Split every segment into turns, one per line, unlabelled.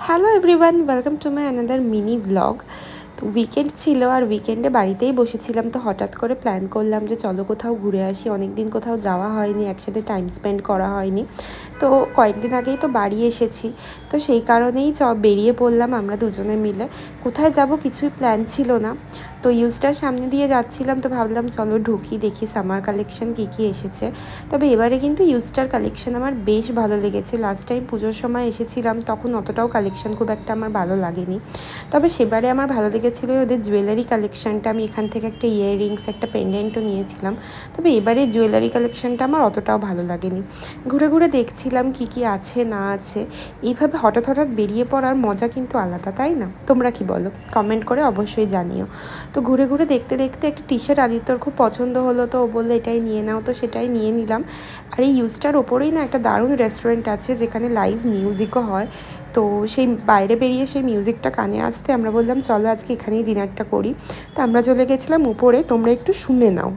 Hello everyone, welcome to my another mini blog. তো weekend ছিল আর উইকেন্ডে বাড়িতেই বসেছিলাম, তো হঠাৎ করে প্ল্যান করলাম যে চলো কোথাও ঘুরে আসি। অনেক দিন কোথাও যাওয়া হয়নি, একসাথে টাইম স্পেন্ড করা হয়নি। তো কয়েকদিন আগেই তো বাড়ি এসেছি, তো সেই কারণেই বেরিয়ে পড়লাম আমরা দুজনে মিলে। কোথায় যাব কিছুই প্ল্যান ছিল না। তো ইউজটার সামনে দিয়ে যাচ্ছিলাম, তো ভাবলাম চলো ঢুকি, দেখি সামার কালেকশন কী কী এসেছে। তবে এবারে কিন্তু ইউজটার কালেকশন আমার বেশ ভালো লেগেছে। লাস্ট টাইম পুজোর সময় এসেছিলাম, তখন অতটাও কালেকশন খুব একটা আমার ভালো লাগেনি। তবে সেবারে আমার ভালো লেগেছিলো ওদের জুয়েলারি কালেকশানটা। আমি এখান থেকে একটা ইয়াররিংস, একটা পেন্ডেন্টও নিয়েছিলাম। তবে এবারে জুয়েলারি কালেকশানটা আমার অতটাও ভালো লাগেনি। ঘুরে ঘুরে দেখছিলাম কি কি আছে না আছে। এইভাবে হঠাৎ হঠাৎ বেরিয়ে পড়ার মজা কিন্তু আলাদা, তাই না? তোমরা কি বলো? কমেন্ট করে অবশ্যই জানিও। তো ঘুরে ঘুরে দেখতে দেখতে একটা টি শার্ট আদিত্যর খুব পছন্দ হলো, তো ও বললো এটাই নিয়ে নাও, তো সেটাই নিয়ে নিলাম। আর এই ইউজটার ওপরেই না একটা দারুণ রেস্টুরেন্ট আছে যেখানে লাইভ মিউজিকও হয়। তো সেই বাইরে বেরিয়ে সেই মিউজিকটা কানে আসতে আমরা বললাম চলো আজকে এখানেই ডিনারটা করি। তো আমরা চলে গেছিলাম উপরে, তোমরা একটু শুনে নাও।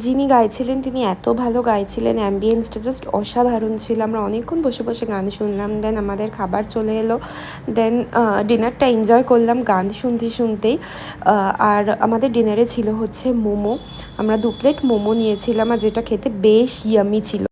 যিনি গাইছিলেন তিনি এত ভালো গাইছিলেন, অ্যাম্বিয়েন্সটা জাস্ট অসাধারণ ছিল। আমরা অনেকক্ষণ বসে বসে গান শুনলাম, দেন আমাদের খাবার চলে এলো। দেন ডিনারটা এনজয় করলাম গান শুনতে শুনতেই। আর আমাদের ডিনারে ছিল হচ্ছে মোমো। আমরা 2 প্লেট মোমো নিয়েছিলাম, আর যেটা খেতে বেশ ইয়ামি ছিল।